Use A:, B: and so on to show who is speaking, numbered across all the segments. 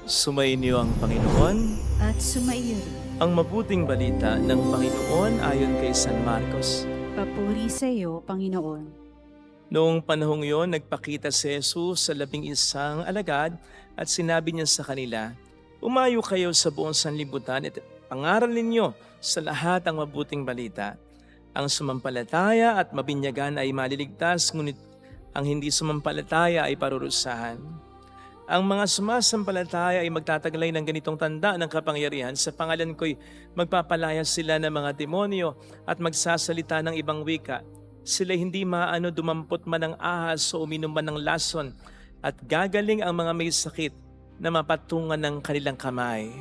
A: Sumainyo ang Panginoon.
B: At sumaiyo rin.
A: Ang mabuting balita ng Panginoon ayon kay San Marcos.
B: Papuri sa iyo, Panginoon.
A: Noong panahong yon, nagpakita si Jesus sa 11 alagad at sinabi niya sa kanila, "Umayo kayo sa buong sanlibutan at pangaral ninyo sa lahat ang mabuting balita. Ang sumampalataya at mabinyagan ay maliligtas, ngunit ang hindi sumampalataya ay parurusahan. Ang mga sumasampalataya ay magtataglay ng ganitong tanda ng kapangyarihan. Sa pangalan ko'y magpapalaya sila ng mga demonyo at magsasalita ng ibang wika. Sila hindi maano dumampot man ng ahas o uminom man ng lason at gagaling ang mga may sakit na mapatungan ng kanilang kamay."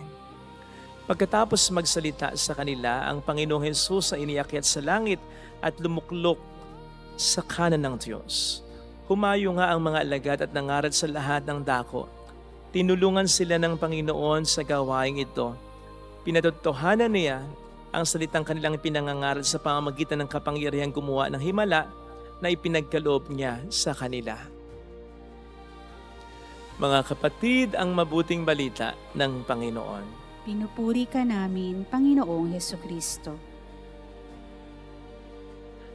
A: Pagkatapos magsalita sa kanila, ang Panginoong Hesus ay iniakyat sa langit at lumuklok sa kanan ng Diyos. Humayo nga ang mga alagad at nangaral sa lahat ng dako. Tinulungan sila ng Panginoon sa gawaing ito. Pinatotohanan niya ang salitang kanilang pinangangaral sa pamamagitan ng kapangyarihang gumawa ng himala na ipinagkaloob niya sa kanila. Mga kapatid, ang mabuting balita ng Panginoon.
B: Pinupuri ka namin, Panginoong Hesukristo.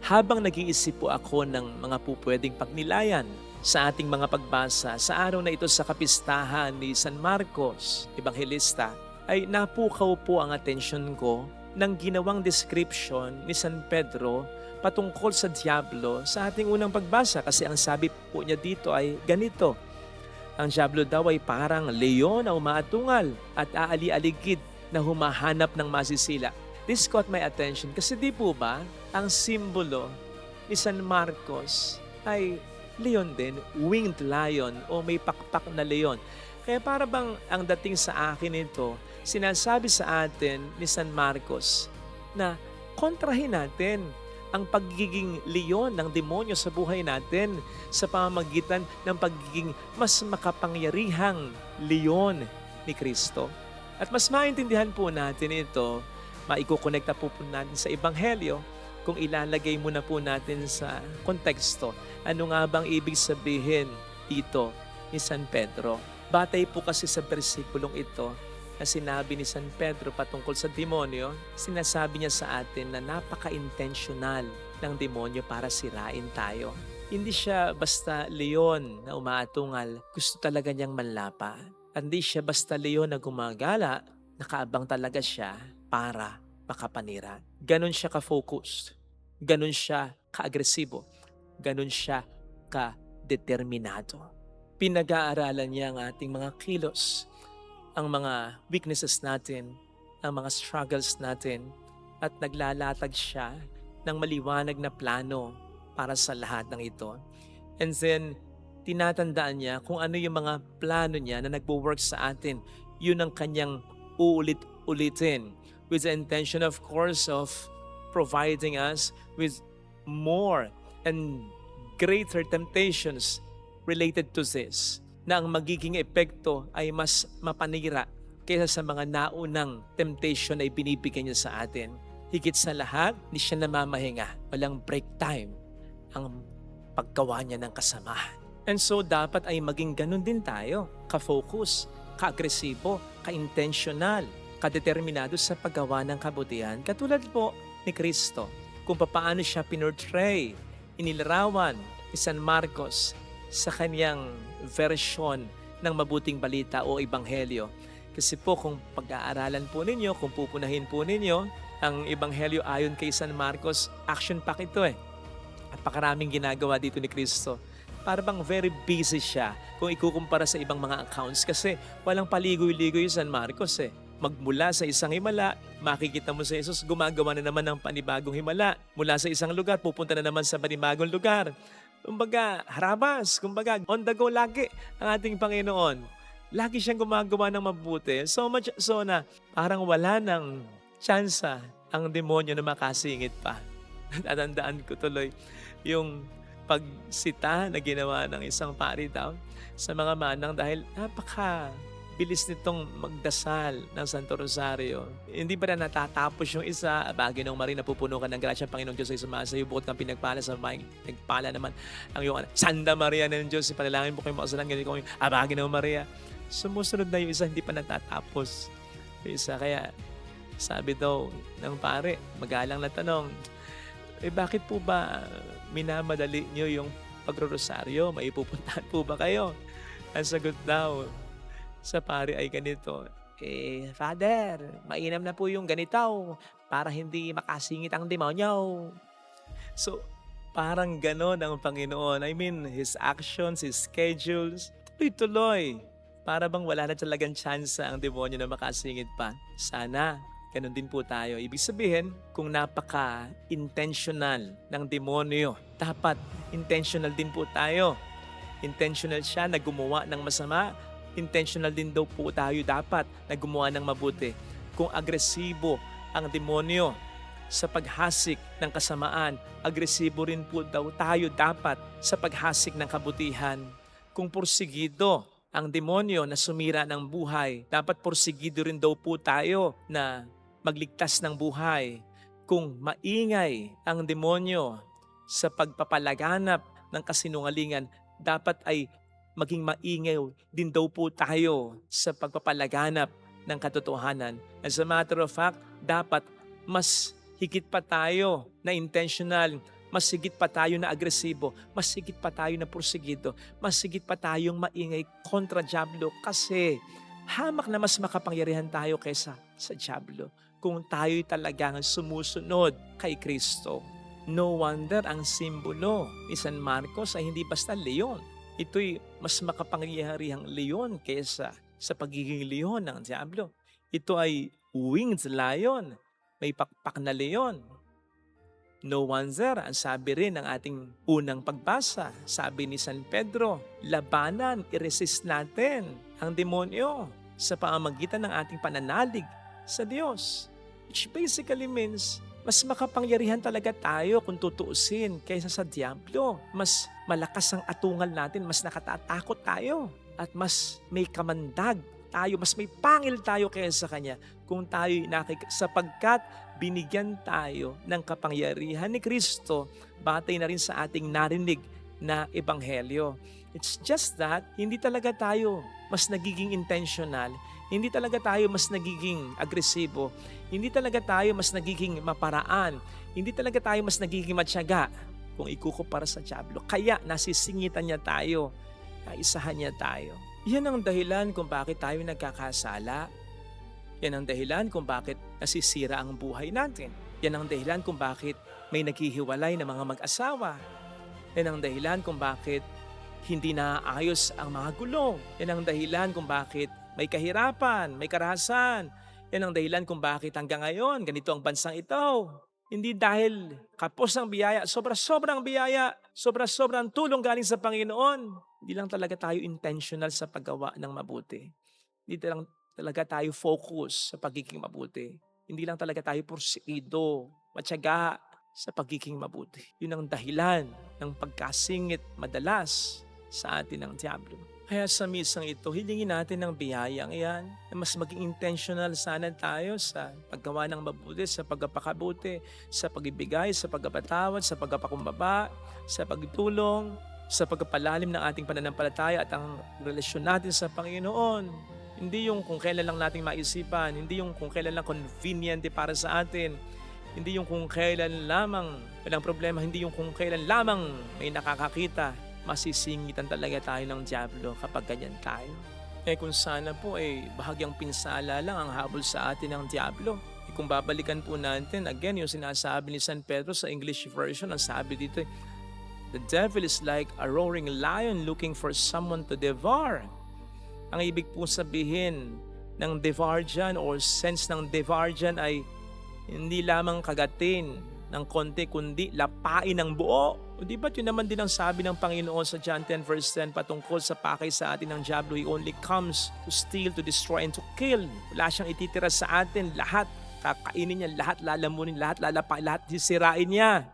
A: Habang nag-iisip po ako ng mga pupwedeng pagnilayan sa ating mga pagbasa sa araw na ito sa kapistahan ni San Marcos, Ebanghelista, ay napukaw po ang atensyon ko ng ginawang description ni San Pedro patungkol sa Diablo sa ating unang pagbasa. Kasi ang sabi po niya dito ay ganito: ang Diablo daw ay parang leon na umaatungal at aali-aligid na humahanap ng masisila. This caught my attention kasi di po ba ang simbolo ni San Marcos ay leon din, winged lion o may pakpak na leon. Kaya para bang ang dating sa akin ito, sinasabi sa atin ni San Marcos na kontrahin natin ang pagiging leon ng demonyo sa buhay natin sa pamamagitan ng pagiging mas makapangyarihang leon ni Kristo. At mas maintindihan po natin ito, maikukonekta po natin sa Ebanghelyo kung ilalagay muna po natin sa konteksto. Ano nga bang ibig sabihin dito ni San Pedro? Batay po kasi sa bersikulong ito na sinabi ni San Pedro patungkol sa demonyo, sinasabi niya sa atin na napaka-intentional ng demonyo para sirain tayo. Hindi siya basta leon na umaatungal, gusto talaga niyang manlapa. Hindi siya basta leon na gumagala, nakaabang talaga siya para makapanira. Ganon siya ka-focused. Ganon siya ka-agresibo. Ganon siya ka-determinado. Pinag-aaralan niya ang ating mga kilos, ang mga weaknesses natin, ang mga struggles natin, at naglalatag siya ng maliwanag na plano para sa lahat ng ito. And then, tinatandaan niya kung ano yung mga plano niya na nagwo-work sa atin. Yun ang kanyang uulit-ulitin with the intention, of course, of providing us with more and greater temptations related to this, na ang magiging epekto ay mas mapanira kaysa sa mga naunang temptation na ibinibigay niya sa atin. Higit sa lahat, hindi siya namamahinga. Walang break time ang paggawa niya ng kasamahan. And so, dapat ay maging ganun din tayo. Ka-focus, ka-agresibo, ka-intentional, kadeterminado sa paggawa ng kabutihan. Katulad po ni Kristo, kung paano siya pinortray, inilarawan ni San Marcos sa kanyang version ng mabuting balita o ebanghelyo. Kasi po kung pag-aaralan po ninyo, kung pupunahin po ninyo, ang ebanghelyo ayon kay San Marcos, action-pack ito eh. At pakaraming ginagawa dito ni Kristo. Para bang very busy siya kung ikukumpara sa ibang mga accounts kasi walang paligoy-ligoy yung San Marcos eh. Magmula sa isang himala, makikita mo sa Jesus, gumagawa na naman ng panibagong himala. Mula sa isang lugar, pupunta na naman sa panibagong lugar. Kumbaga, harabas, kumbaga, on the go lagi ang ating Panginoon. Lagi siyang gumagawa ng mabuti. So much so na parang wala ng tsansa ang demonyo na makasingit pa. Tatandaan ko tuloy yung pagsita na ginawa ng isang pari daw sa mga manang dahil bilis nitong magdasal ng Santo Rosario. Hindi pa na natatapos yung isa, Ginong Maria, napupuno ka ng grasya, Panginoong Diyos ay sumasayo, bukod kang pinagpala sa may nagpala naman ang iyong Santa Maria ng Diyos, ipanalangin mo kayong makasalanan, ganyan ko yung Ginong Maria. Sumusunod na yung isa, hindi pa natatapos. Yung isa, kaya sabi daw ng pare, magalang na tanong, bakit po ba minamadali nyo yung pagrorosaryo? May pupuntahan po ba kayo? Ang sagot daw sa pare ay ganito, Father, mainam na po yung ganito para hindi makasingit ang demonyo. So, parang ganon ang Panginoon. I mean, His actions, His schedules, tuloy-tuloy. Para bang wala na talagang chance ang demonyo na makasingit pa. Sana, ganon din po tayo. Ibig sabihin, kung napaka-intentional ng demonyo, dapat intentional din po tayo. Intentional siya na gumawa ng masama, intentional din daw po tayo dapat na gumawa ng mabuti. Kung agresibo ang demonyo sa paghasik ng kasamaan, agresibo rin po daw tayo dapat sa paghasik ng kabutihan. Kung porsigido ang demonyo na sumira ng buhay, dapat porsigido rin daw po tayo na magligtas ng buhay. Kung maingay ang demonyo sa pagpapalaganap ng kasinungalingan, dapat ay maging maingay din daw po tayo sa pagpapalaganap ng katotohanan. As a matter of fact, dapat mas higit pa tayo na intentional, mas higit pa tayo na agresibo, mas higit pa tayo na porsigido, mas higit pa tayong maingay kontra dyablo kasi hamak na mas makapangyarihan tayo kaysa sa dyablo kung tayo'y talagang sumusunod kay Kristo. No wonder ang simbolo ni San Marcos ay hindi basta leon. Ito'y mas makapangyarihang leon kaysa sa pagiging leon ng dyablo. Ito ay winged lion, may pakpak na leon. No wonder, ang sabi rin ng ating unang pagbasa, sabi ni San Pedro, labanan, i-resist natin ang demonyo sa pamamagitan ng ating pananalig sa Diyos. Which basically means, mas makapangyarihan talaga tayo kung tutuusin kaysa sa dyablo. Mas malakas ang atungal natin, mas nakatatakot tayo. At mas may kamandag tayo, mas may pangil tayo kaysa sa Kanya kung tayo'y sapagkat binigyan tayo ng kapangyarihan ni Kristo batay na rin sa ating narinig na ebanghelyo. It's just that hindi talaga tayo mas nagiging intentional, hindi talaga tayo mas nagiging agresibo, hindi talaga tayo mas nagiging maparaan, hindi talaga tayo mas nagiging matyaga kung ikukumpara sa dyablo. Kaya nasisingitan niya tayo, naisahan niya tayo. Yan ang dahilan kung bakit tayo nagkakasala. Yan ang dahilan kung bakit nasisira ang buhay natin. Yan ang dahilan kung bakit may naghihiwalay na mga mag-asawa. Yan ang dahilan kung bakit hindi naaayos ang mga gulo. Yan ang dahilan kung bakit may kahirapan, may karahasan. Yan ang dahilan kung bakit hanggang ngayon ganito ang bansang ito. Hindi dahil kapos ang biyaya, sobrang biyaya, sobrang tulong galing sa Panginoon. Hindi lang talaga tayo intentional sa paggawa ng mabuti. Hindi lang talaga tayo focus sa pagiging mabuti. Hindi lang talaga tayo porsigido, matyaga sa pagiging mabuti. Yun ang dahilan ng pagkasingit madalas sa atin ng dyablo. Kaya sa misang ito, hilingin natin ng biyayang iyan na mas maging intentional sana tayo sa paggawa ng mabuti, sa pagpapakabuti, sa pagibigay, sa pagpapatawad, sa pagpapakumbaba, sa pagtulong, sa pagpapalalim ng ating pananampalataya at ang relasyon natin sa Panginoon. Hindi yung kung kailan lang nating maisipan, hindi yung kung kailan lang convenient para sa atin, hindi yung kung kailan lamang walang problema, hindi yung kung kailan lamang may nakakakita. Masisingitan talaga tayo ng dyablo kapag ganyan tayo. Kung sana po bahagyang pinsala lang ang habol sa atin ng dyablo. Kung babalikan po natin, again, yung sinasabi ni San Pedro sa English version, ang sabi dito, the devil is like a roaring lion looking for someone to devour. Ang ibig po sabihin ng devour dyan or sense ng devour dyan ay hindi lamang kagatin ng konti, kundi lapain ng buo. O di ba't yun naman din ang sabi ng Panginoon sa John 10 verse 10 patungkol sa pakay sa atin ng dyablo, he only comes to steal, to destroy, and to kill. Wala siyang ititira sa atin. Lahat kakainin niya, lahat lalamunin, lahat lalapain, lahat sisirain niya.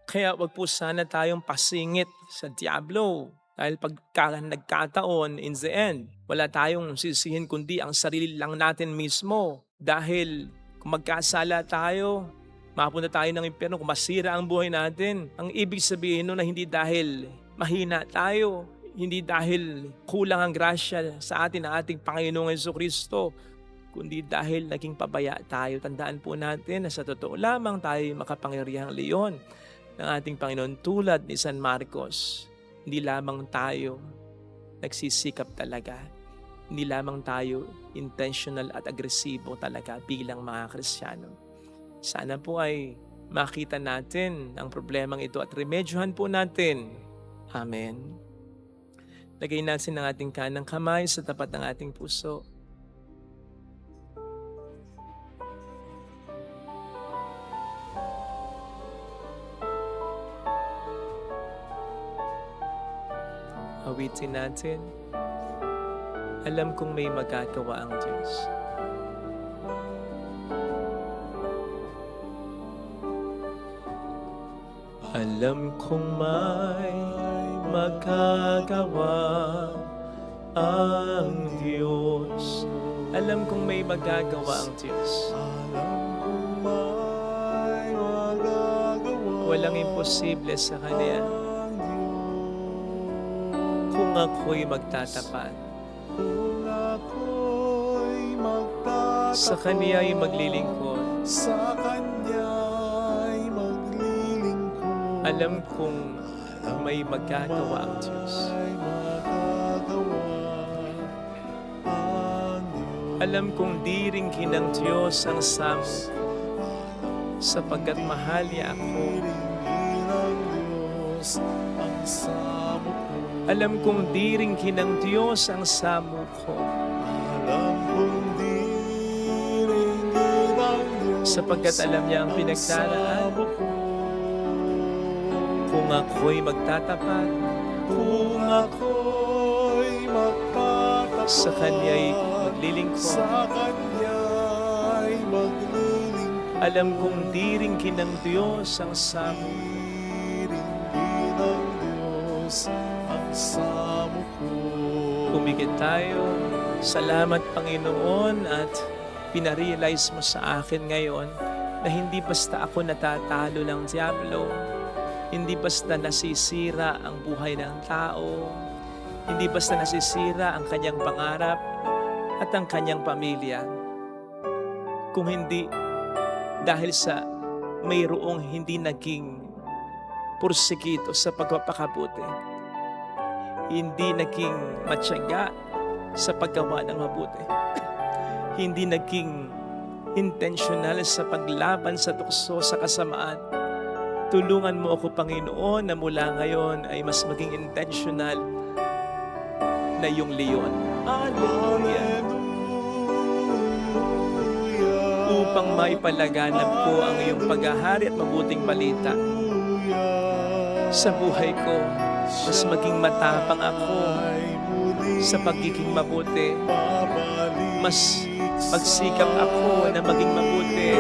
A: Kaya wag po sana tayong pasingit sa dyablo. Dahil pagka nagkataon, in the end, wala tayong sisihin kundi ang sarili lang natin mismo. Dahil kung magkasala tayo, mapunta tayo ng impyerno, kung masira ang buhay natin. Ang ibig sabihin nun na hindi dahil mahina tayo, Hindi dahil kulang ang grasya sa atin ng ating Panginoong Jesucristo, kundi dahil naging pabaya tayo. Tandaan po natin na sa totoo lamang tayo makapangyarihang leon ng ating Panginoon tulad ni San Marcos. Hindi lamang tayo nagsisikap talaga. Hindi lamang tayo intentional at agresibo talaga bilang mga Kristiyano. Sana po ay makita natin ang problemang ito at remedyohan po natin. Amen. Lagay natin ang ating kanang kamay sa tapat ng ating puso. Awitin natin. Alam kong may magagawa ang Diyos. Alam kong may magagawa ang Diyos. Alam kong may magagawa ang Diyos. Walang imposible sa Kanya. Kung ako'y magtatapat, sa Kanya'y maglilingkod, alam kong may magagawa ang Diyos. Alam kong di ringkin ng Diyos ang samot, sapagkat mahal niya ako. Alam kong di ringkin ng Diyos ang samo ko, sapagkat alam niya ang pinagdaraan. Kung ako'y magtatapat, sa Kanya'y maglilingkod, alam kong di ringkin ng Diyos ang samo. Umigit tayo. Salamat, Panginoon, at pinarealize mo sa akin ngayon na hindi basta ako natatalo ng Diablo, hindi basta nasisira ang buhay ng tao, hindi basta nasisira ang kanyang pangarap at ang kanyang pamilya, kung hindi dahil sa mayroong hindi naging pursikito sa pagpapakabuti, hindi naging matyaga sa paggawa ng mabuti, hindi naging intentional sa paglaban sa tukso sa kasamaan. Tulungan mo ako, Panginoon, na mula ngayon ay mas maging intentional na yung leon. Hallelujah! Upang maipalaganap ko ang iyong paghahari at mabuting balita sa buhay ko, mas maging matapang ako sa pagiging mabuti. Mas magsikap ako na maging mabuti.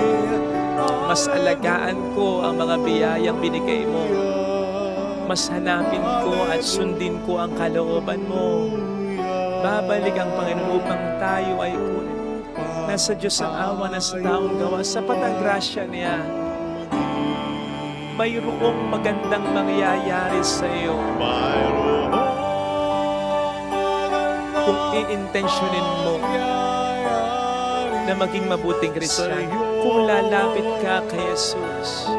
A: Mas alagaan ko ang mga biyayang binigay mo. Mas hanapin ko at sundin ko ang kalooban mo. Babalik ang Panginoon upang tayo ay kunin. Nasa Diyos ang awa, nasa taong gawa, sapat ang grasya niya. Mayroong magandang mangyayari sa iyo. Kung i-intentionin mo na maging mabuting Kristiyano, kung lalapit ka kay Jesus,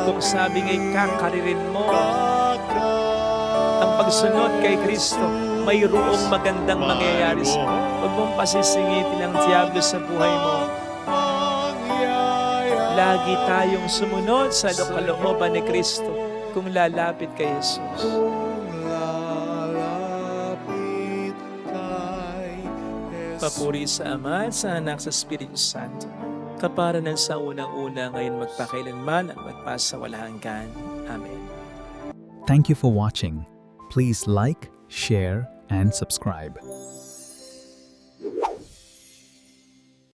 A: kung sabi nga'y kakaririn mo ang pagsunod kay Kristo, mayroong magandang mangyayari sa iyo. Huwag mong pasisingitin ang Diablo sa buhay mo. Lagi tayong sumunod sa kalooban ni Kristo kung lalapit kay Jesus. Papuri sa Ama at sa Anak sa Espiritu Santo, kapara ng sa unang-una ngayon magpakailanman at magpasawalang hanggan. Amen.
C: Thank you for watching. Please like, share, and subscribe.